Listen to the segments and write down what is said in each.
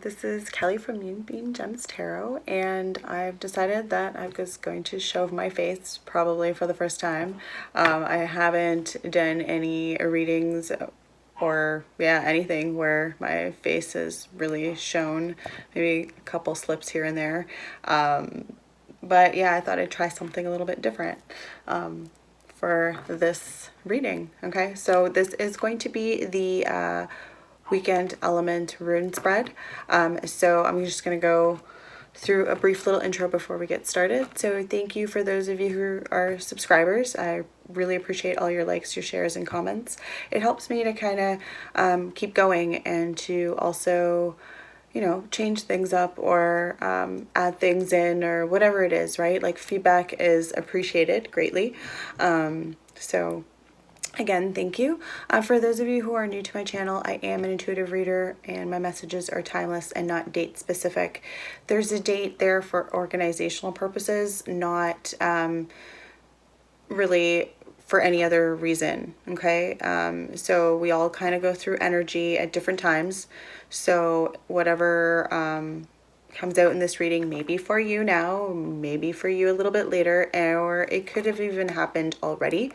this is Kelly from Moonbeam Gems Tarot, and I've decided that I'm just going to show my face probably for the first time. I haven't done any readings or anything where my face is really shown, maybe a couple slips here and there. But yeah, I thought I'd try something a little bit different for this reading. Okay, so this is going to be the weekend element rune spread. So I'm just going to go through a brief little intro before we get started. So thank you for those of you who are subscribers. I really appreciate all your likes, your shares, and comments. It helps me to kind of keep going and to also, you know, change things up or add things in or whatever it is, right? Like feedback is appreciated greatly. So again, thank you. For those of you who are new to my channel, I am an intuitive reader and my messages are timeless and not date specific. There's a date there for organizational purposes, not really for any other reason, okay? So we all kind of go through energy at different times. So whatever comes out in this reading, maybe for you now, maybe for you a little bit later, or it could have even happened already.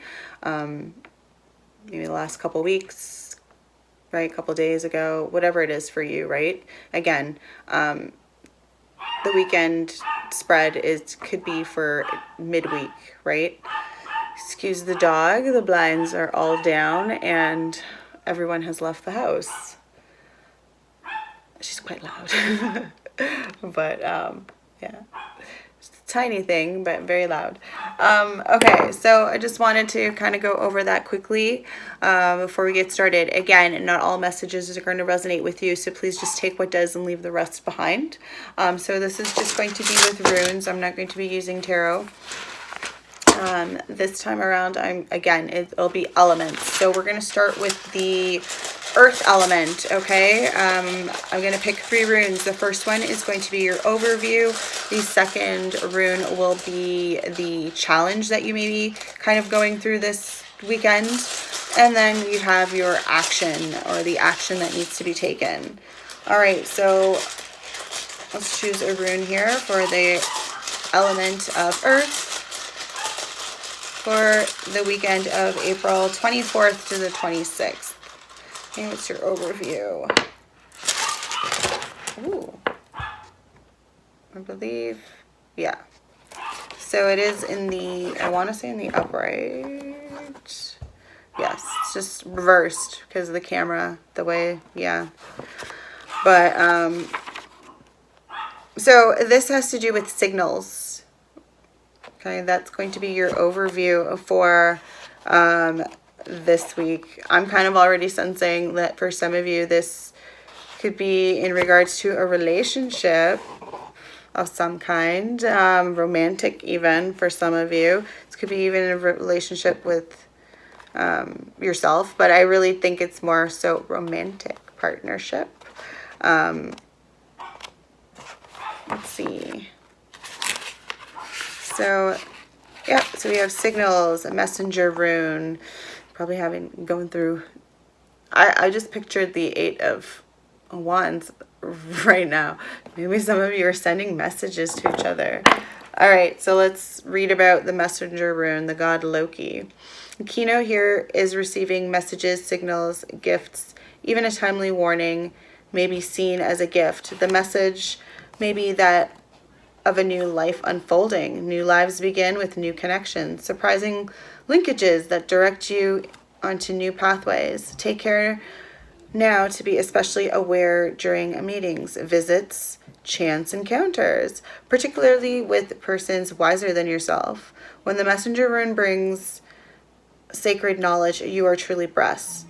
Maybe the last couple weeks, right? A couple days ago, whatever it is for you, right? Again, the weekend spread could be for midweek, right? Excuse the dog, the blinds are all down and everyone has left the house. She's quite loud. But yeah. Tiny thing, but very loud. Okay, so I just wanted to kind of go over that quickly before we get started. Again, not all messages are going to resonate with you, so please just take what does and leave the rest behind. So this is just going to be with runes. I'm not going to be using tarot. This time around, it'll be elements. So we're going to start with the earth element, okay? I'm going to pick 3 runes. The first one is going to be your overview. The second rune will be the challenge that you may be kind of going through this weekend. And then you have your action, or the action that needs to be taken. All right, so let's choose a rune here for the element of earth for the weekend of April 24th to the 26th. Okay, what's your overview? Ooh. I believe, yeah. So it is in the, I want to say in the upright. Yes, it's just reversed because of the camera, the way, yeah. But, so this has to do with signals. Okay, that's going to be your overview for this week. I'm kind of already sensing that for some of you, this could be in regards to a relationship of some kind, romantic even for some of you. This could be even a relationship with yourself, but I really think it's more so romantic partnership. Let's see. So, yeah, so we have signals, a messenger rune, probably going through, I just pictured the 8 of Wands right now. Maybe some of you are sending messages to each other. All right, so let's read about the messenger rune, the god Loki. The keynote here is receiving messages, signals, gifts, even a timely warning may be seen as a gift. The message may be that of a new life unfolding. New lives begin with new connections, surprising linkages that direct you onto new pathways. Take care now to be especially aware during meetings, visits, chance encounters, particularly with persons wiser than yourself. When the messenger rune brings sacred knowledge, you are truly blessed.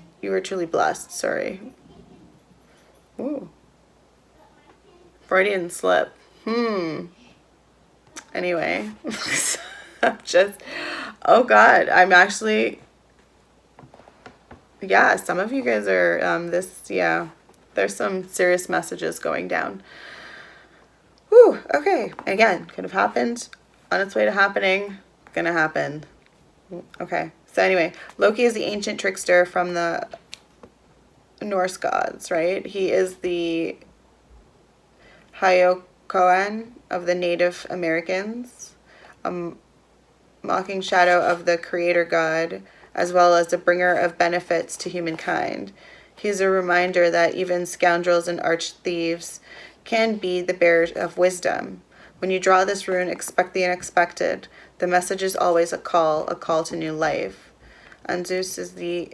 Sorry. Ooh. Freudian slip. Anyway, oh God, I'm actually, yeah, some of you guys are, there's some serious messages going down. Whew, okay, again, could have happened, on its way to happening, gonna happen. Okay, so anyway, Loki is the ancient trickster from the Norse gods, right? He is the Hyokoan of the Native Americans, a mocking shadow of the creator god, as well as a bringer of benefits to humankind. He is a reminder that even scoundrels and arch thieves can be the bearers of wisdom. When you draw this rune, expect the unexpected. The message is always a call to new life. Anzus is the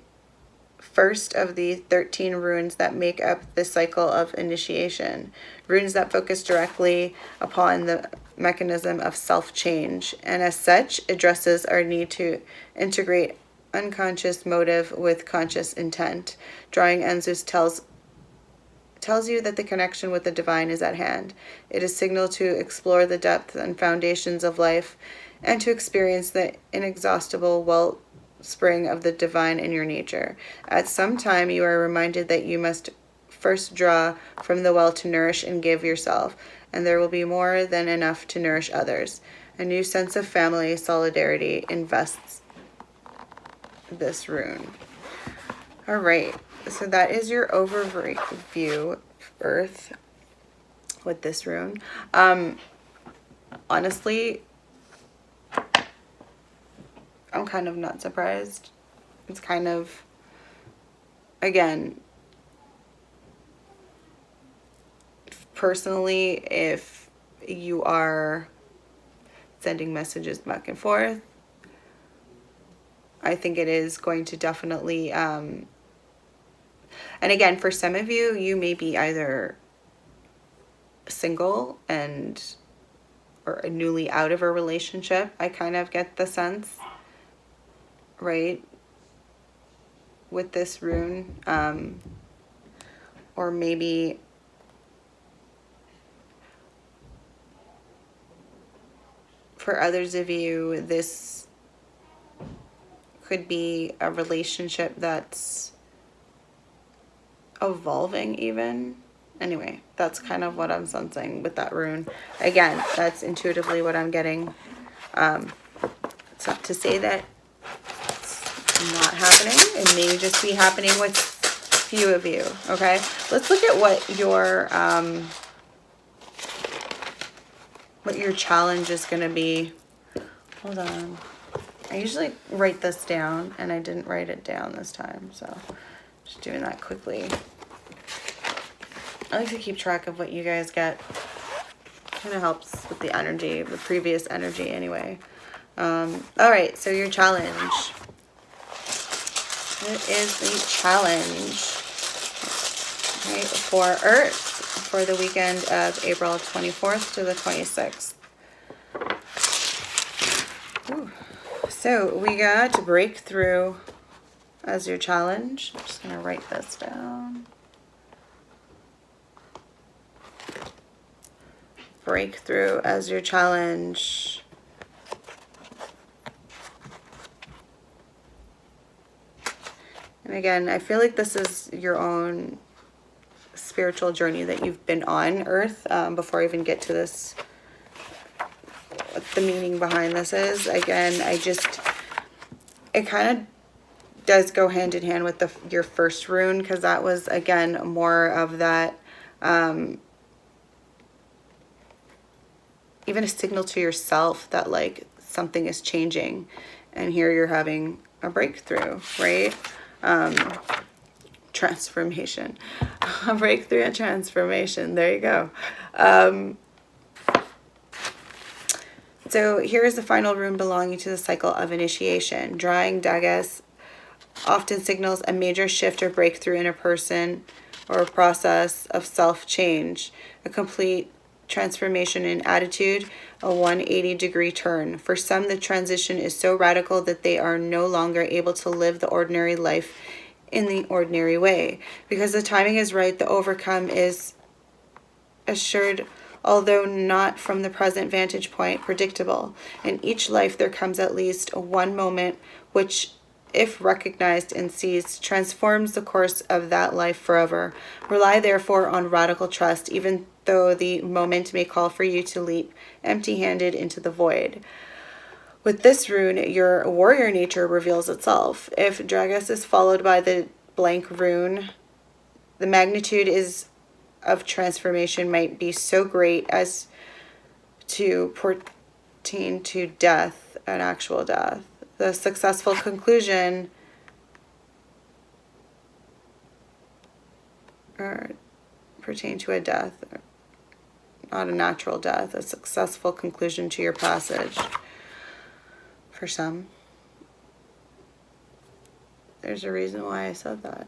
first of the 13 runes that make up the cycle of initiation, runes that focus directly upon the mechanism of self-change, and as such addresses our need to integrate unconscious motive with conscious intent. Drawing Anzus tells you that the connection with the divine is at hand. It is signal to explore the depth and foundations of life and to experience the inexhaustible wellspring of the divine in your nature. At some time, you are reminded that you must first draw from the well to nourish and give yourself, and there will be more than enough to nourish others. A new sense of family solidarity invests this rune. All right, so that is your overview, Earth, with this rune. Honestly, I'm kind of not surprised. It's kind of, again, personally, if you are sending messages back and forth, I think it is going to definitely, and again, for some of you, you may be either single or newly out of a relationship. I kind of get the sense, right, with this rune, or maybe for others of you, this could be a relationship that's evolving even. Anyway, that's kind of what I'm sensing with that rune. Again, that's intuitively what I'm getting. It's not to say that it's not happening. It may just be happening with few of you, okay? Let's look at what your challenge is going to be. Hold on. I usually write this down, and I didn't write it down this time, so just doing that quickly. I like to keep track of what you guys get. Kind of helps with the energy, the previous energy anyway. All right, so your challenge. What is the challenge, okay, for Earth for the weekend of April 24th to the 26th? Ooh. So we got breakthrough as your challenge. I'm just going to write this down. Breakthrough as your challenge. And again, I feel like this is your own spiritual journey that you've been on, Earth, before I even get to this, what the meaning behind this is. Again, it kind of does go hand in hand with your first rune, because that was, again, more of that, even a signal to yourself that, like, something is changing. And here you're having a breakthrough, right? Transformation. A breakthrough and transformation. There you go. So here is the final rune belonging to the cycle of initiation. Drawing Dagas often signals a major shift or breakthrough in a person or a process of self-change, a complete transformation in attitude, a 180-degree turn. For some, the transition is so radical that they are no longer able to live the ordinary life in the ordinary way. Because the timing is right, the overcome is assured, although not from the present vantage point predictable. In each life there comes at least one moment which, if recognized and seized, transforms the course of that life forever. Rely therefore on radical trust, even though the moment may call for you to leap empty-handed into the void. With this rune, your warrior nature reveals itself. If Dragas is followed by the blank rune, the magnitude is of transformation might be so great as to pertain to death, an actual death. The successful conclusion or pertain to a death, not a natural death, a successful conclusion to your passage for some. There's a reason why I said that.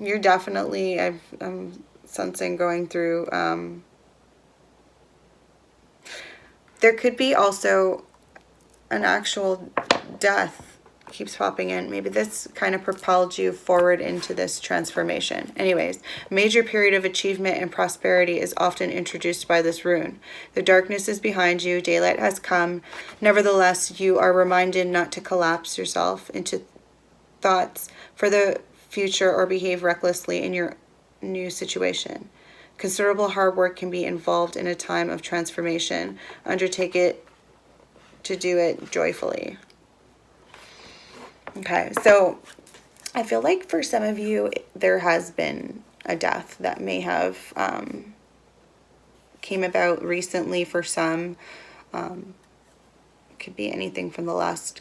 You're definitely, I'm sensing going through, there could be also an actual death keeps popping in. Maybe this kind of propelled you forward into this transformation. Anyways, major period of achievement and prosperity is often introduced by this rune. The darkness is behind you, daylight has come. Nevertheless, you are reminded not to collapse yourself into thoughts for the future or behave recklessly in your new situation. Considerable hard work can be involved in a time of transformation. Undertake it to do it joyfully. Okay, so I feel like for some of you, there has been a death that may have came about recently for some. Could be anything from the last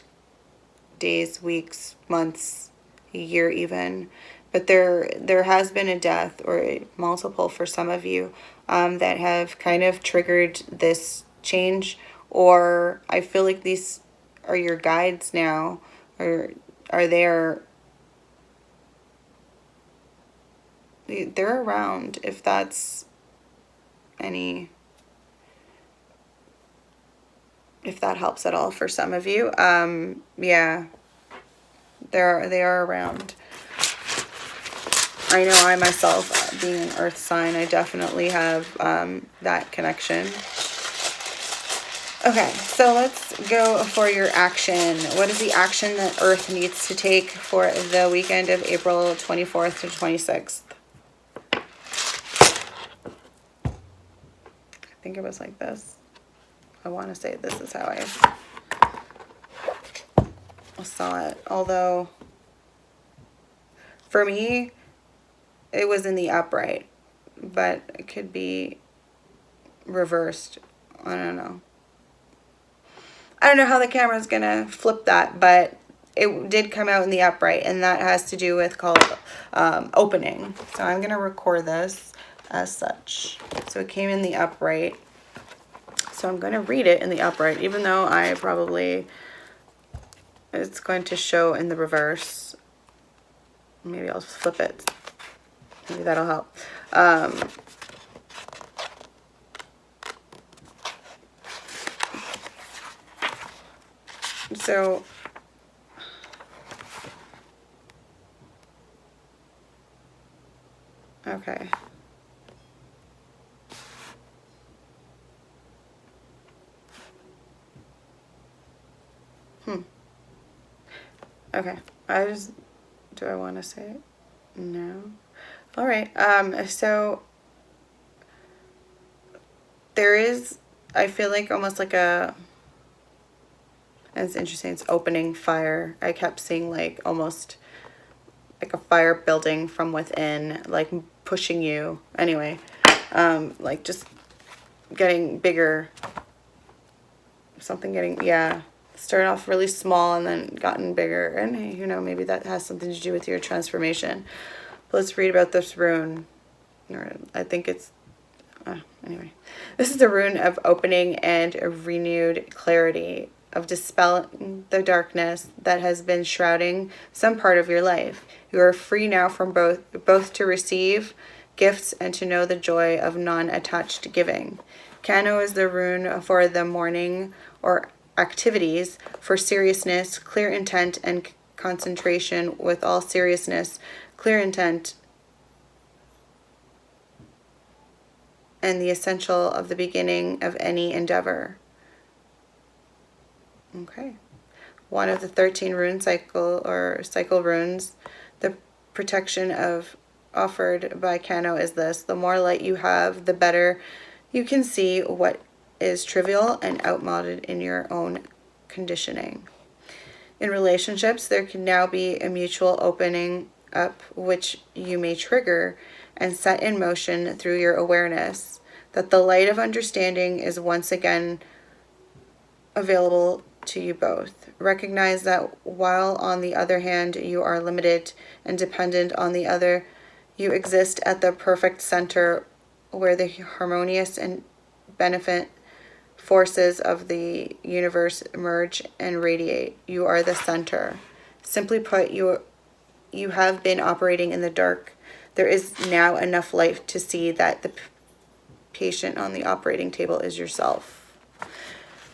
days, weeks, months, a year even. But there has been a death or multiple for some of you that have kind of triggered this change. Or I feel like these are your guides now, or are they're around, if that's any, if that helps at all for some of you. Yeah, they are around. I know I myself, being an earth sign, I definitely have that connection. Okay, so let's go for your action. What is the action that Earth needs to take for the weekend of April 24th to 26th? I think it was like this. I want to say this is how I saw it. Although, for me, it was in the upright. But it could be reversed. I don't know. I don't know how the camera's going to flip that, but it did come out in the upright, and that has to do with called opening. So I'm going to record this as such. So it came in the upright. So I'm going to read it in the upright, even though I probably, it's going to show in the reverse. Maybe I'll flip it. Maybe that'll help. So okay. Okay. Do I want to say it? No. All right. So there is, I feel like almost like a, and it's interesting, it's opening fire. I kept seeing like almost like a fire building from within, like pushing you. Anyway, like just getting bigger. Something getting, yeah, started off really small and then gotten bigger. And you know, maybe that has something to do with your transformation. But let's read about this rune. Or I think it's, anyway. This is the rune of opening and a renewed clarity, of dispelling the darkness that has been shrouding some part of your life. You are free now from both to receive gifts and to know the joy of non-attached giving. Kano is the rune for the morning or activities for seriousness, clear intent, and concentration. With all seriousness, clear intent, and the essential of the beginning of any endeavor. Okay. One of the 13 rune cycle runes, the protection of offered by Kano is this: the more light you have, the better you can see what is trivial and outmoded in your own conditioning. In relationships, there can now be a mutual opening up, which you may trigger and set in motion through your awareness that the light of understanding is once again available to you both. Recognize that while on the other hand you are limited and dependent on the other, you exist at the perfect center where the harmonious and beneficent forces of the universe emerge and radiate. You are the center. Simply put, you have been operating in the dark. There is now enough light to see that the patient on the operating table is yourself.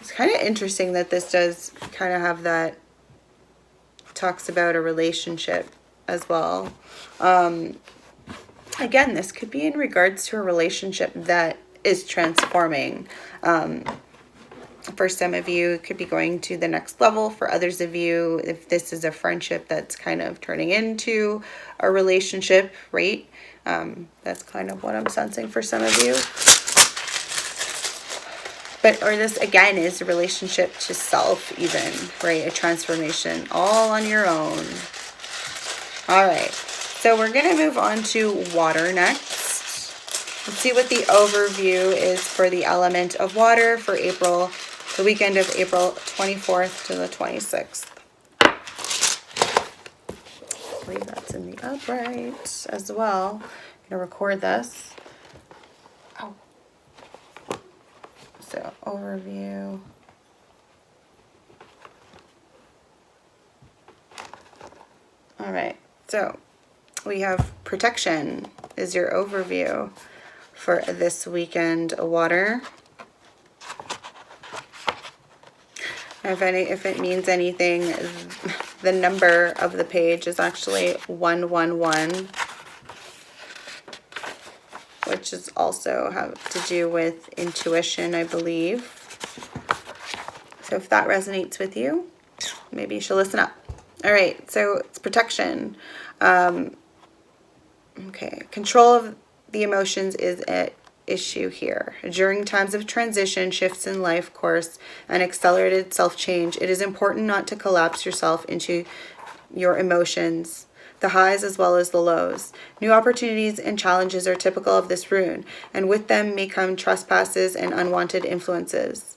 It's kind of interesting that this does kind of have that, talks about a relationship as well. Again, this could be in regards to a relationship that is transforming. For some of you, it could be going to the next level. For others of you, if this is a friendship that's kind of turning into a relationship, right? That's kind of what I'm sensing for some of you. But, or this again is a relationship to self even, right? A transformation all on your own. All right. So we're going to move on to water next. Let's see what the overview is for the element of water for April, the weekend of April 24th to the 26th. I believe that's in the upright as well. I'm going to record this. Oh. So, overview. All right. So, we have protection is your overview for this weekend. Water. If it means anything, the number of the page is actually 111, which is also have to do with intuition, I believe. So if that resonates with you, maybe you should listen up. All right, so it's protection. Okay, control of the emotions is at issue here. During times of transition, shifts in life course, and accelerated self-change, it is important not to collapse yourself into your emotions, the highs as well as the lows. New opportunities and challenges are typical of this rune, and with them may come trespasses and unwanted influences.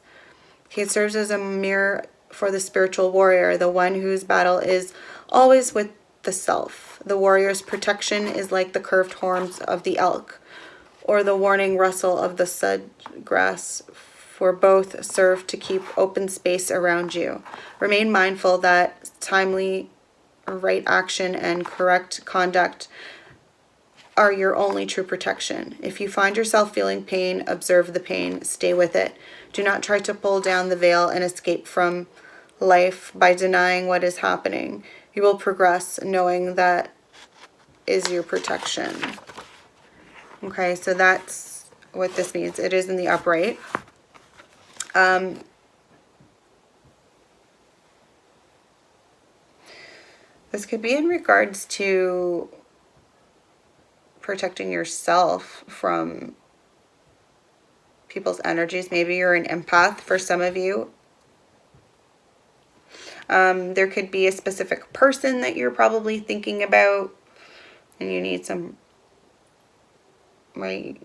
Okay, it serves as a mirror for the spiritual warrior, the one whose battle is always with the self. The warrior's protection is like the curved horns of the elk, or the warning rustle of the sedge grass, for both serve to keep open space around you. Remain mindful that timely right action and correct conduct are your only true protection. If you find yourself feeling pain, observe the pain, stay with it. Do not try to pull down the veil and escape from life by denying what is happening. You will progress knowing that is your protection. Okay, so that's what this means. It is in the upright. This could be in regards to protecting yourself from people's energies. Maybe you're an empath for some of you. There could be a specific person that you're probably thinking about and you need some, right?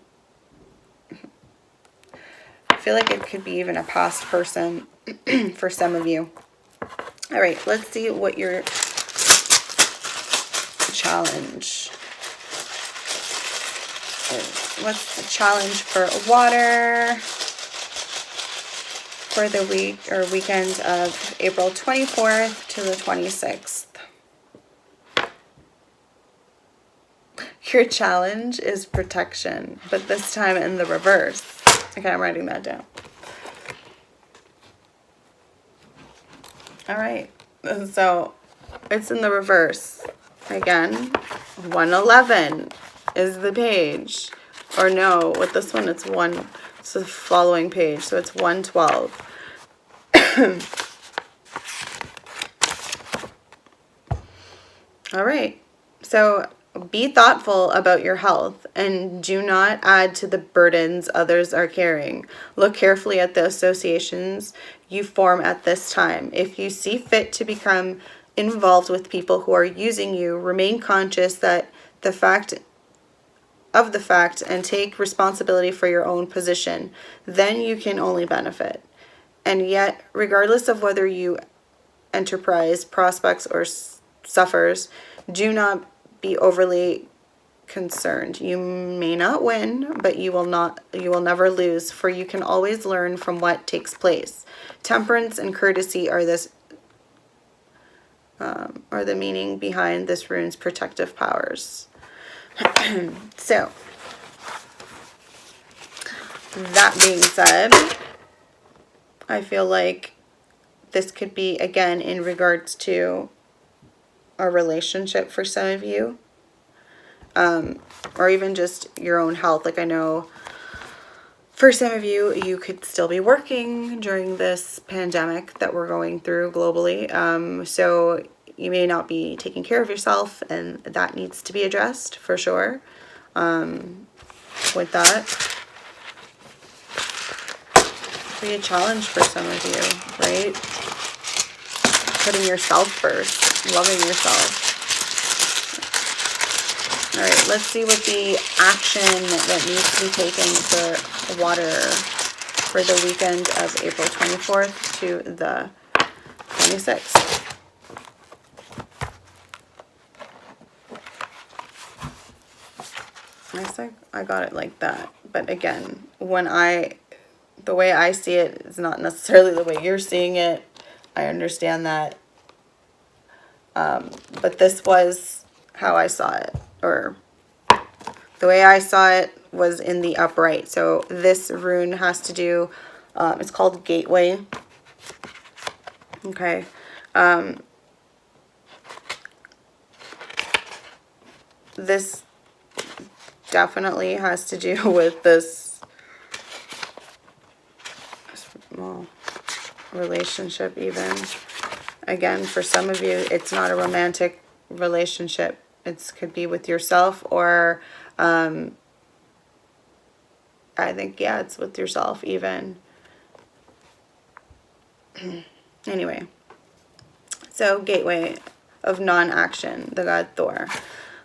I feel like it could be even a past person for some of you. All right, let's see what your challenge is. What's the challenge for water for the week or weekend of April 24th to the 26th? Your challenge is protection, but this time in the reverse. Okay, I'm writing that down. All right, so it's in the reverse. Again, 111 is the page. Or no, with this one it's the following page, so it's 112. All right, so be thoughtful about your health and do not add to the burdens others are carrying. Look carefully at the associations you form at this time. If you see fit to become involved with people who are using you, remain conscious that the fact and take responsibility for your own position. Then you can only benefit. And yet, regardless of whether you enterprise, prospects, or suffers, do not be overly concerned. You may not win, but you will never lose, for you can always learn from what takes place. Temperance and courtesy are the meaning behind this rune's protective powers. So, that being said, I feel like this could be, again, in regards to a relationship for some of you, or even just your own health. Like, I know for some of you, you could still be working during this pandemic that we're going through globally. So you may not be taking care of yourself, and that needs to be addressed for sure. With that, be a challenge for some of you, right? Putting yourself first, loving yourself. All right, let's see what the action that needs to be taken for water for the weekend of April 24th to the 26th. I guess I got it like that. But again, the way I see it is not necessarily the way you're seeing it. I understand that. But this was how I saw it. Or the way I saw it was in the upright. So this rune has to do, it's called Gateway. Okay. This definitely has to do with this relationship even. Again, for some of you, it's not a romantic relationship. It could be with yourself, or I think, yeah, it's with yourself even. Anyway, so gateway of non-action, the god Thor.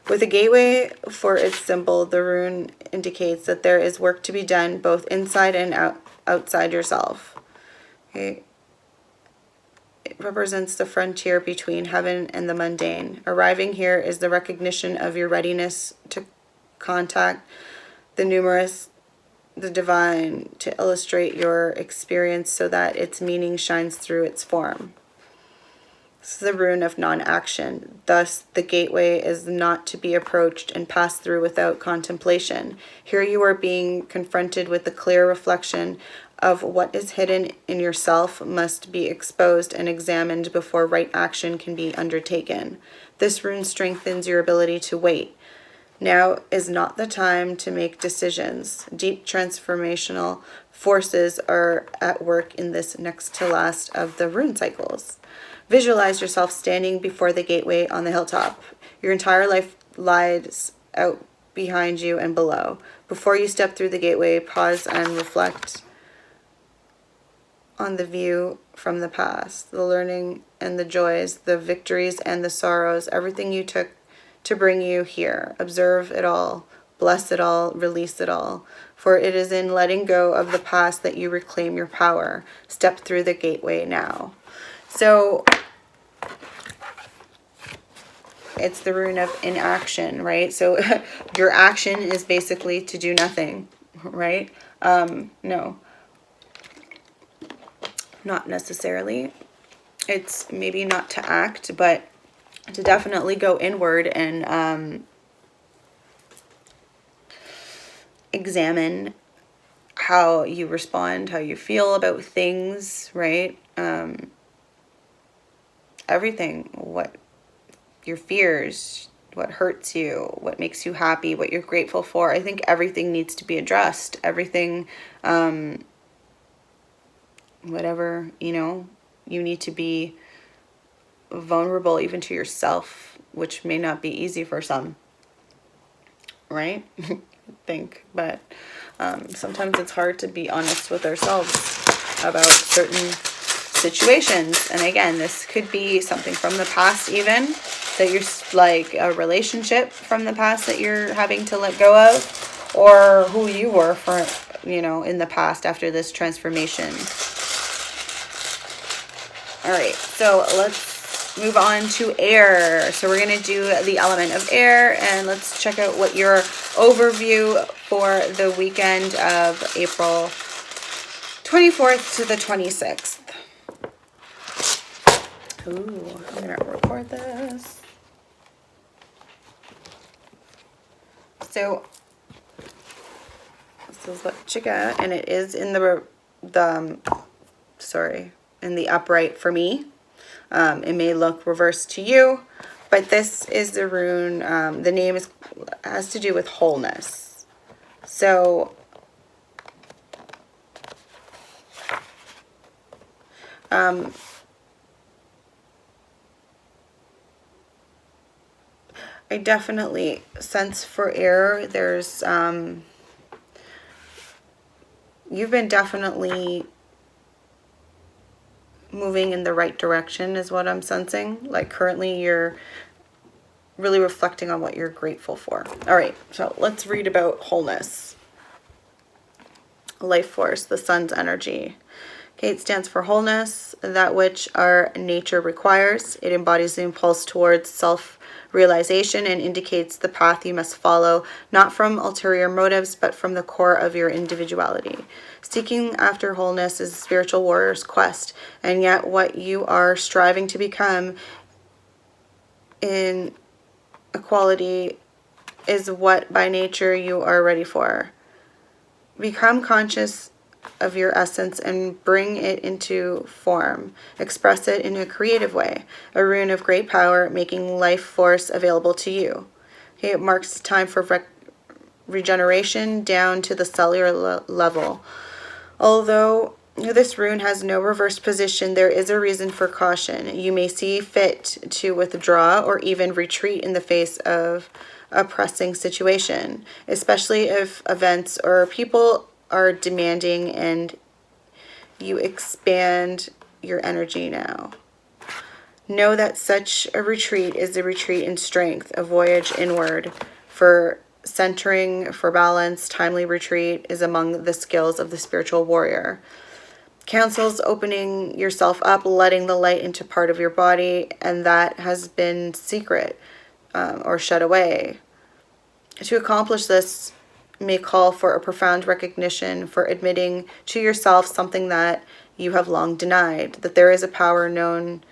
With a gateway for its symbol, the rune indicates that there is work to be done both inside and outside yourself. Okay. It represents the frontier between heaven and the mundane. Arriving here is the recognition of your readiness to contact the divine, to illustrate your experience so that its meaning shines through its form. This is the rune of non-action. Thus, the gateway is not to be approached and passed through without contemplation. Here you are being confronted with the clear reflection of what is hidden in yourself must be exposed and examined before right action can be undertaken. This rune strengthens your ability to wait. Now is not the time to make decisions. Deep transformational forces are at work in this next to last of the rune cycles. Visualize yourself standing before the gateway on the hilltop. Your entire life lies out behind you and below. Before you step through the gateway, pause and reflect on the view from the past, the learning and the joys, the victories and the sorrows, everything you took to bring you here. Observe it all, bless it all, release it all. For it is in letting go of the past that you reclaim your power. Step through the gateway now. So it's the rune of inaction, right? So your action is basically to do nothing, right? No. Not necessarily. It's maybe not to act, but to definitely go inward and examine how you respond, how you feel about things, right? Everything, what your fears, what hurts you, what makes you happy, what you're grateful for. I think everything needs to be addressed. Everything, whatever, you need to be vulnerable even to yourself, which may not be easy for some, right? I think, but sometimes it's hard to be honest with ourselves about certain situations. And again, this could be something from the past, even that you're like a relationship from the past that you're having to let go of, or who you were for, you know, in the past after this transformation. All right, so let's move on to air. So we're going to do the element of air, and let's check out what your overview for the weekend of April 24th to the 26th. Ooh, I'm going to record this. So this is what you got, and it is in in the upright for me. It may look reversed to you, but this is the rune. The name has to do with wholeness. So I definitely sense for air, there's you've been definitely moving in the right direction is what I'm sensing. Like currently you're really reflecting on what you're grateful for. All right, so let's read about wholeness. Life force, the sun's energy. Okay, it stands for wholeness, that which our nature requires. It embodies the impulse towards self-realization and indicates the path you must follow, not from ulterior motives, but from the core of your individuality. Seeking after wholeness is a spiritual warrior's quest, and yet what you are striving to become in equality is what by nature you are ready for. Become conscious of your essence and bring it into form. Express it in a creative way, a rune of great power, making life force available to you. Okay, it marks time for regeneration down to the cellular level. Although this rune has no reverse position, there is a reason for caution. You may see fit to withdraw or even retreat in the face of a pressing situation, especially if events or people are demanding and you expand your energy now. Know that such a retreat is a retreat in strength, a voyage inward. For centering, for balance, timely retreat is among the skills of the spiritual warrior. Counsels opening yourself up, letting the light into part of your body, and that has been secret or shut away. To accomplish this may call for a profound recognition, for admitting to yourself something that you have long denied, that there is a power known,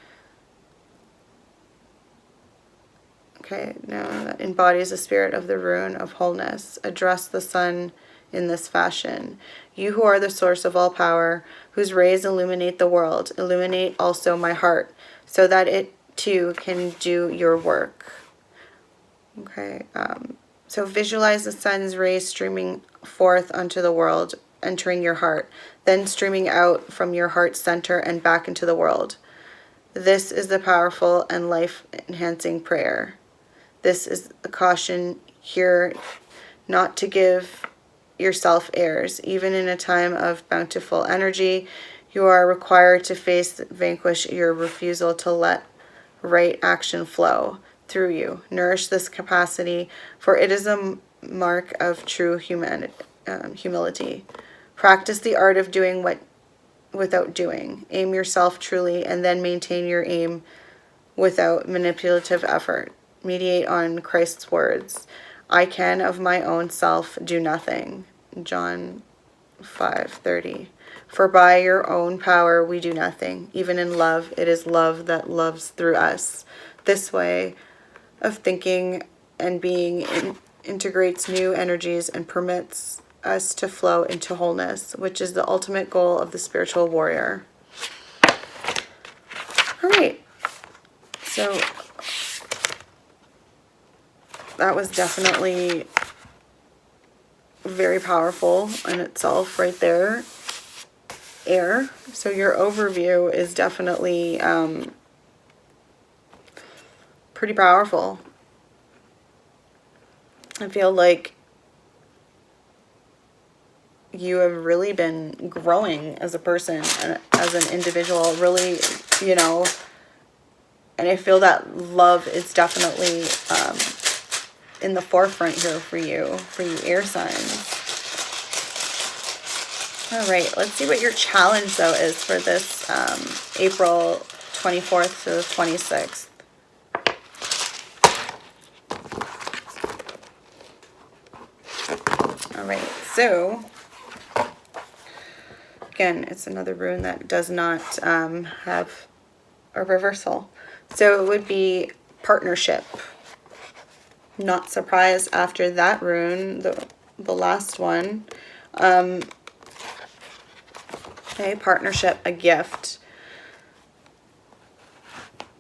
that embodies the spirit of the rune of wholeness. Address the sun in this fashion. You who are the source of all power, whose rays illuminate the world, illuminate also my heart, so that it too can do your work. Okay, so visualize the sun's rays streaming forth onto the world, entering your heart, then streaming out from your heart center and back into the world. This is the powerful and life-enhancing prayer. This is a caution here not to give yourself airs. Even in a time of bountiful energy, you are required to vanquish your refusal to let right action flow through you. Nourish this capacity, for it is a mark of true humility. Practice the art of doing without doing. Aim yourself truly, and then maintain your aim without manipulative effort. Mediate on Christ's words. I can of my own self do nothing. John 5:30. For by your own power we do nothing. Even in love, it is love that loves through us. This way of thinking and being integrates new energies and permits us to flow into wholeness, which is the ultimate goal of the spiritual warrior. All right. So that was definitely very powerful in itself right there. Air. So your overview is definitely pretty powerful. I feel like you have really been growing as a person and as an individual, really, you know, and I feel that love is definitely in the forefront here for you air signs. All right, let's see what your challenge, though, is for this April 24th to the 26th. All right, so again, it's another rune that does not have a reversal. So it would be partnership. Not surprised after that rune, the last one. Okay, partnership, a gift.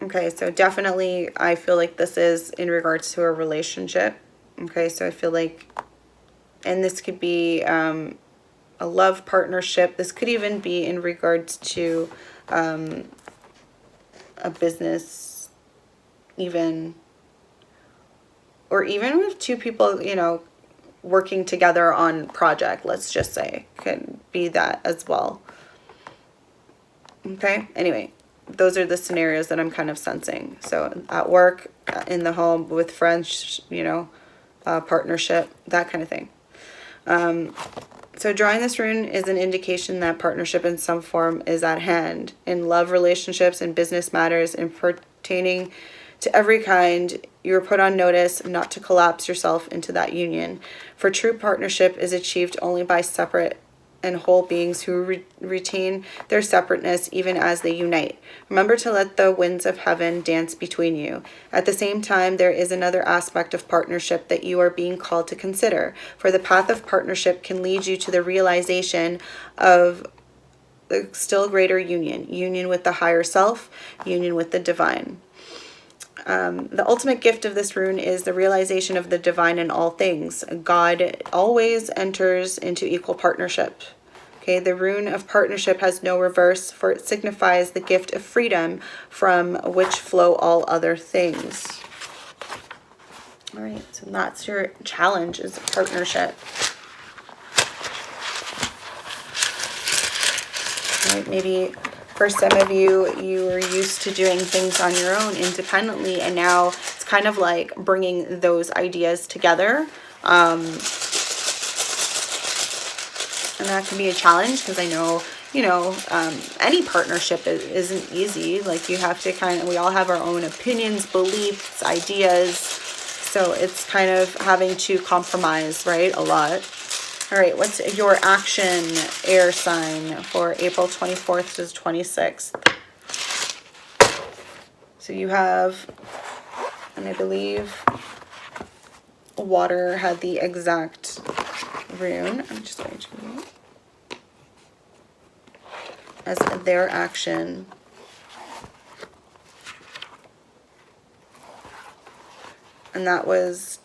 Okay, so definitely I feel like this is in regards to a relationship. Okay, so I feel like, and this could be a love partnership. This could even be in regards to a business, even, or even with two people, you know, working together on project, let's just say, could be that as well. Okay, anyway, those are the scenarios that I'm kind of sensing. So at work, in the home, with friends, you know, partnership, that kind of thing. So drawing this rune is an indication that partnership in some form is at hand. In love relationships and business matters and pertaining to every kind, you are put on notice not to collapse yourself into that union. For true partnership is achieved only by separate and whole beings who retain their separateness even as they unite. Remember to let the winds of heaven dance between you. At the same time, there is another aspect of partnership that you are being called to consider, for the path of partnership can lead you to the realization of the still greater union with the higher self, union with the divine. The ultimate gift of this rune is the realization of the divine in all things. God always enters into equal partnership. Okay, the rune of partnership has no reverse, for it signifies the gift of freedom from which flow all other things. All right, so that's your challenge, is partnership. All right, maybe for some of you, you were used to doing things on your own independently, and now it's kind of like bringing those ideas together. And that can be a challenge, because I know, you know, any partnership isn't easy. Like, you have to we all have our own opinions, beliefs, ideas. So it's kind of having to compromise, right? A lot. All right, what's your action, air sign, for April 24th to 26th? So you have, and I believe water had the exact rune. I'm just going to read as their action. And that was,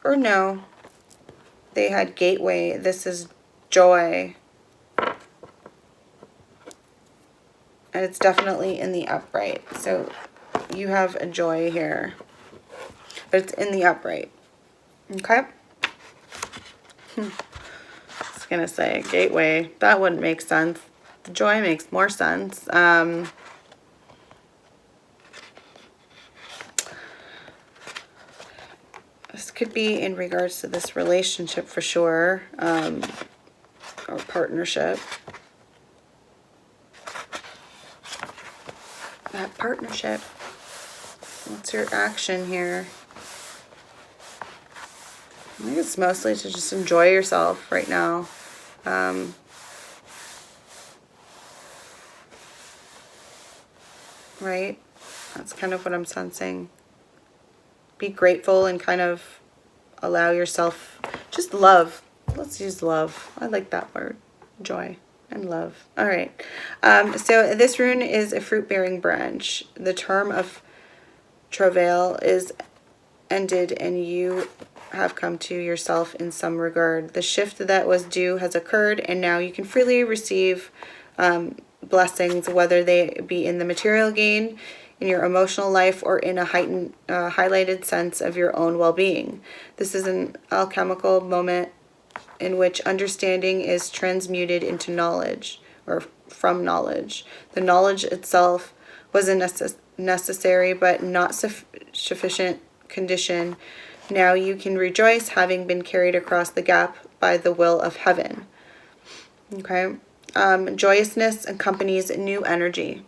or no, they had gateway. This is joy. And it's definitely in the upright. So you have a joy here, but it's in the upright. Okay? I was going to say gateway. That wouldn't make sense. The joy makes more sense. This could be in regards to this relationship for sure, or partnership. That partnership. What's your action here? I think it's mostly to just enjoy yourself right now. Right? That's kind of what I'm sensing. Be grateful and kind of allow yourself, just love. Let's use love. I like that word. Joy and love. All right. So this rune is a fruit-bearing branch. The term of travail is ended and you have come to yourself in some regard. The shift that was due has occurred, and now you can freely receive blessings, whether they be in the material gain, in your emotional life, or in a heightened, highlighted sense of your own well-being. This is an alchemical moment in which understanding is transmuted into knowledge, or from knowledge. The knowledge itself was a necessary but not sufficient condition. Now you can rejoice, having been carried across the gap by the will of heaven. Okay. Joyousness accompanies new energy.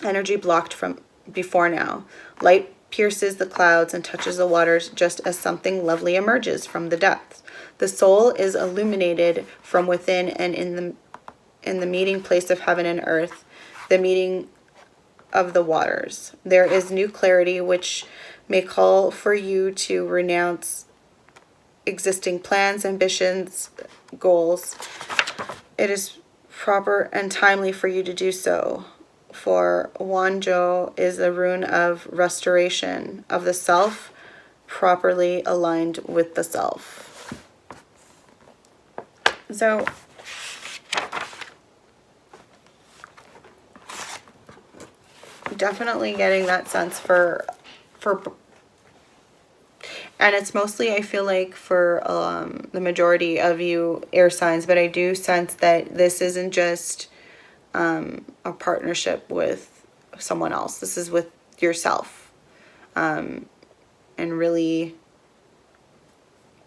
Energy blocked from before now. Light pierces the clouds and touches the waters just as something lovely emerges from the depths. The soul is illuminated from within, and in the meeting place of heaven and earth, the meeting of the waters, there is new clarity which may call for you to renounce existing plans, ambitions, goals. It is proper and timely for you to do so, for xoxo is the rune of restoration of the self, properly aligned with the self. So definitely getting that sense for and it's mostly, I feel like, for the majority of you air signs, but I do sense that this isn't just a partnership with someone else. This is with yourself. And really,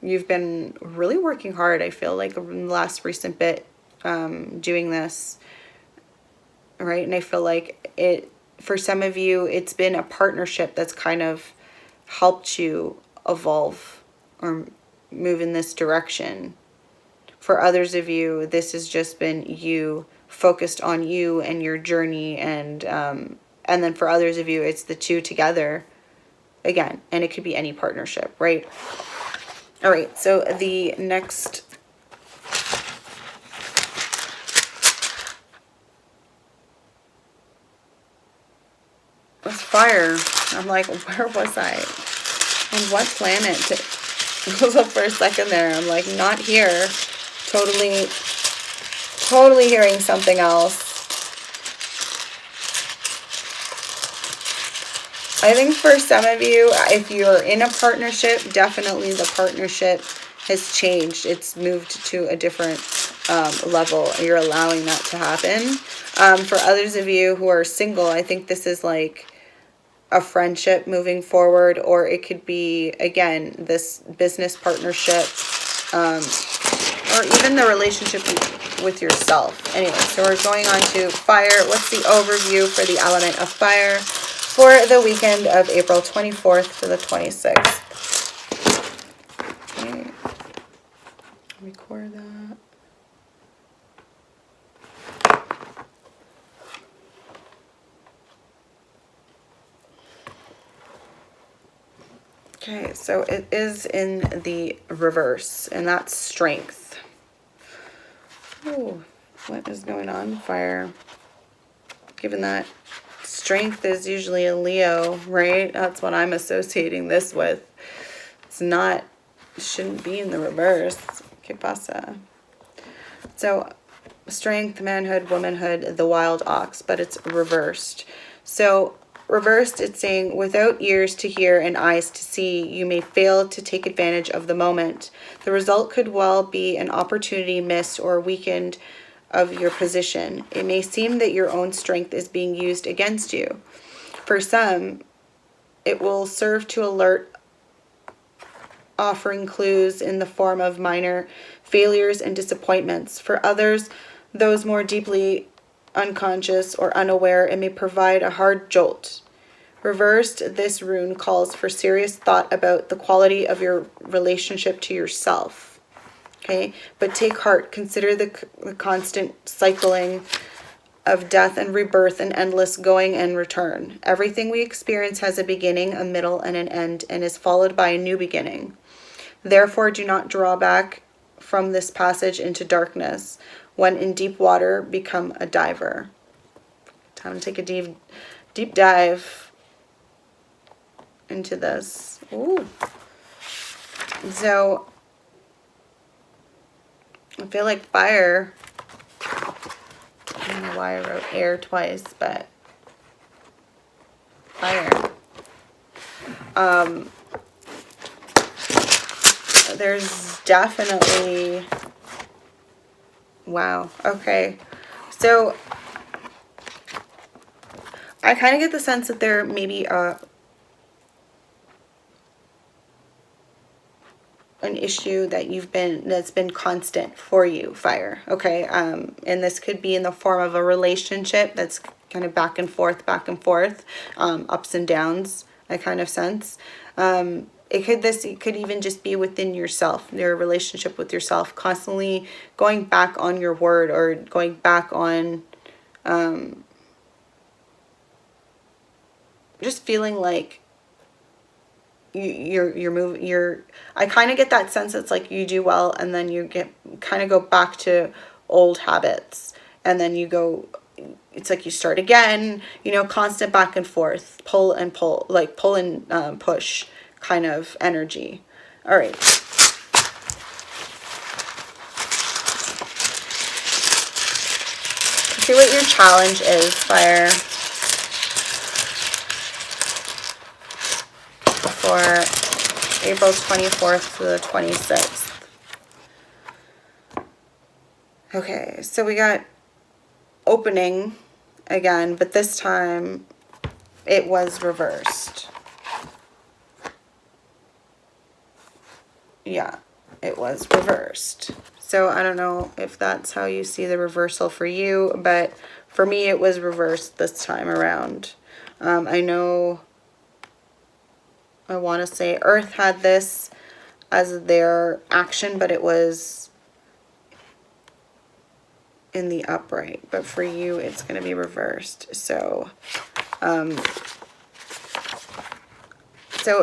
you've been really working hard, I feel like, in the last recent bit, doing this, right? And I feel like for some of you, it's been a partnership that's kind of helped you evolve or move in this direction. For others of you, this has just been you focused on you and your journey, and then for others of you, it's the two together again, and it could be any partnership, right? All right, so the next was fire. I'm like, where was I? On what planet? So for a second there, I'm like, not here. Totally hearing something else. I think for some of you, if you're in a partnership, definitely the partnership has changed. It's moved to a different level. You're allowing that to happen. For others of you who are single, I think this is like a friendship moving forward, or it could be, again, this business partnership, or even the relationship with yourself. Anyway, so we're going on to fire. What's the overview for the element of fire for the weekend of April 24th to the 26th? Okay. Record that. Okay, so it is in the reverse, and that's strength. Oh, what is going on, fire? Given that strength is usually a Leo, right? That's what I'm associating this with. It's not, shouldn't be in the reverse. ¿Qué pasa? So strength, manhood, womanhood, the wild ox, but it's reversed. So reversed, it's saying, without ears to hear and eyes to see, you may fail to take advantage of the moment. The result could well be an opportunity missed or weakened of your position. It may seem that your own strength is being used against you. For some, it will serve to alert, offering clues in the form of minor failures and disappointments. For others, those more deeply unconscious or unaware, it may provide a hard jolt. Reversed, this rune calls for serious thought about the quality of your relationship to yourself. Okay, but take heart. Consider the constant cycling of death and rebirth and endless going and return. Everything we experience has a beginning, a middle, and an end, and is followed by a new beginning. Therefore, do not draw back from this passage into darkness. When in deep water, become a diver. Time to take a deep dive into this. Ooh. So I feel like fire. I don't know why I wrote air twice, but fire. There's definitely, wow, okay. So I kind of get the sense that there may be an issue that's been constant for you, fire, okay? And this could be in the form of a relationship that's kind of back and forth, ups and downs, I kind of sense. It could even just be within yourself, your relationship with yourself, constantly going back on your word, or going back on, just feeling like I kind of get that sense. It's like you do well, and then you kind of go back to old habits, and then it's like you start again, constant back and forth, pull and push kind of energy. All right. See what your challenge is, fire, for April 24th to the 26th. Okay, so we got opening again, but this time it was reversed. Yeah, it was reversed. So I don't know if that's how you see the reversal for you, but for me it was reversed this time around. I know, I want to say Earth had this as their action, but it was in the upright. But for you, it's going to be reversed. So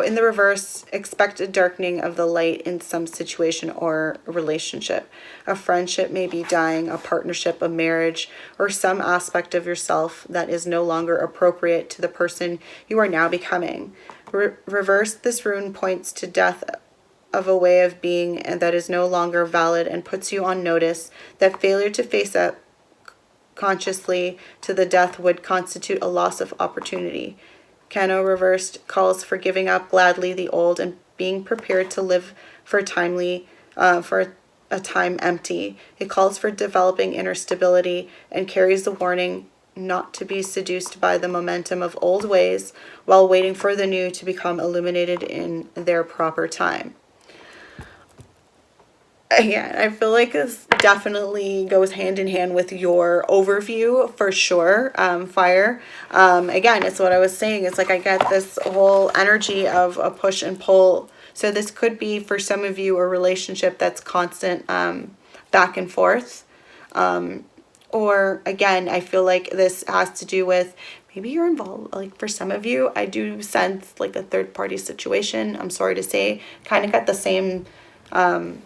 in the reverse, expect a darkening of the light in some situation or relationship. A friendship may be dying, a partnership, a marriage, or some aspect of yourself that is no longer appropriate to the person you are now becoming. Reverse, this rune points to death of a way of being and that is no longer valid, and puts you on notice that failure to face up consciously to the death would constitute a loss of opportunity. Kano reversed calls for giving up gladly the old and being prepared to live for a time empty. It calls for developing inner stability and carries the warning not to be seduced by the momentum of old ways while waiting for the new to become illuminated in their proper time. Yeah, I feel like this definitely goes hand in hand with your overview for sure, fire. Again, it's what I was saying. It's like I get this whole energy of a push and pull. So this could be for some of you a relationship that's constant back and forth. Or again, I feel like this has to do with maybe you're involved, like for some of you, I do sense like a third party situation. I'm sorry to say, kind of got the same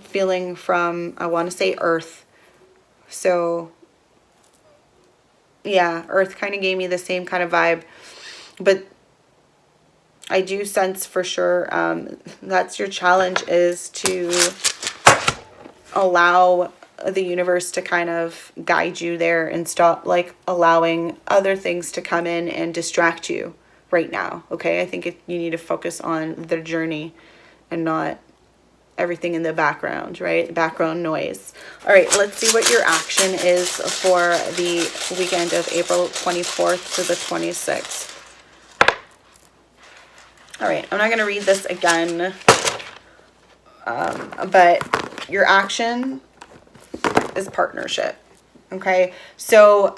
feeling from, I want to say Earth. So yeah, Earth kind of gave me the same kind of vibe, but I do sense for sure that's your challenge, is to allow the universe to kind of guide you there and stop like allowing other things to come in and distract you right now. Okay, I think you need to focus on the journey and not everything in the background, right? Background noise. All right, let's see what your action is for the weekend of April 24th to the 26th. All right, I'm not going to read this again, but your action is partnership. Okay, so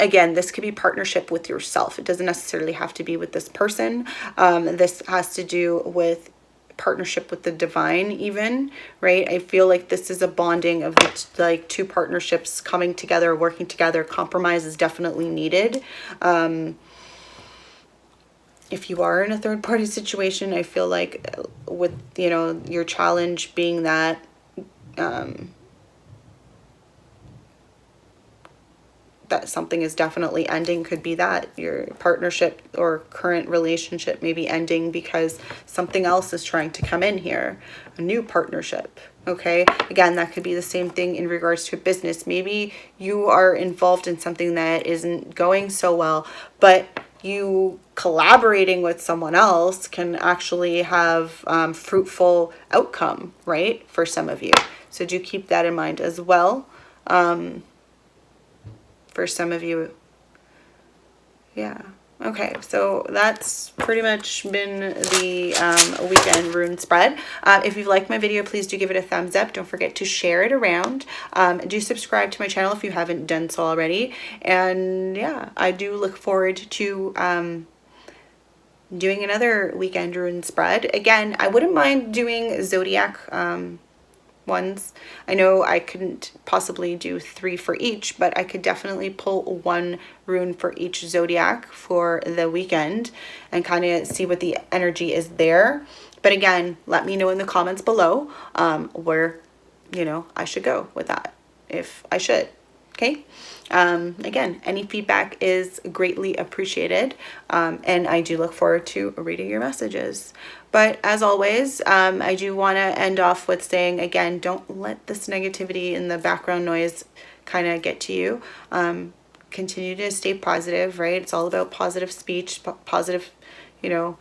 again, this could be partnership with yourself. It doesn't necessarily have to be with this person. This has to do with partnership with the divine even, right? I feel like this is a bonding of like two partnerships coming together, working together. Compromise is definitely needed. If you are in a third party situation, I feel like with, your challenge being that that something is definitely ending. Could be that your partnership or current relationship may be ending because something else is trying to come in here, a new partnership. Okay, again, that could be the same thing in regards to business. Maybe you are involved in something that isn't going so well, but you collaborating with someone else can actually have fruitful outcome, right? For some of you. So do keep that in mind as well. For some of you, yeah. Okay, so that's pretty much been the weekend rune spread. If you've liked my video, please do give it a thumbs up. Don't forget to share it around. Do subscribe to my channel if you haven't done so already. And yeah, I do look forward to doing another weekend rune spread. Again, I wouldn't mind doing zodiac ones. I know I couldn't possibly do 3 for each, but I could definitely pull 1 rune for each zodiac for the weekend and kind of see what the energy is there. But again, let me know in the comments below where, you know, I should go with that, if I should. Okay. Again, any feedback is greatly appreciated, and I do look forward to reading your messages. But as always, I do want to end off with saying, again, don't let this negativity and the background noise kind of get to you. Continue to stay positive, right? It's all about positive speech, positive, you know,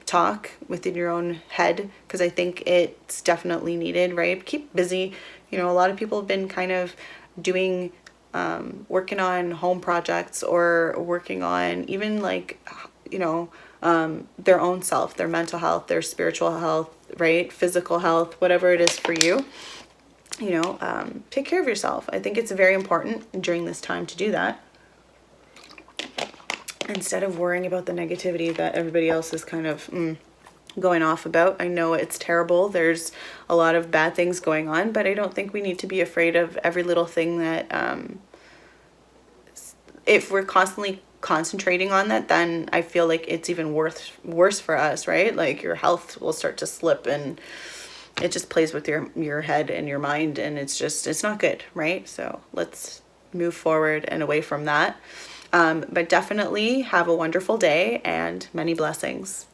talk within your own head, because I think it's definitely needed, right? Keep busy. You know, a lot of people have been kind of doing working on home projects or working on even like, you know, their own self, their mental health, their spiritual health, right? Physical health, whatever it is for you, you know, take care of yourself. I think it's very important during this time to do that, instead of worrying about the negativity that everybody else is kind of going off about. I know it's terrible. There's a lot of bad things going on, but I don't think we need to be afraid of every little thing that, if we're constantly concentrating on that, then I feel like it's even worse for us, right? Like your health will start to slip, and it just plays with your head and your mind, and it's not good, right? So let's move forward and away from that. But definitely have a wonderful day and many blessings.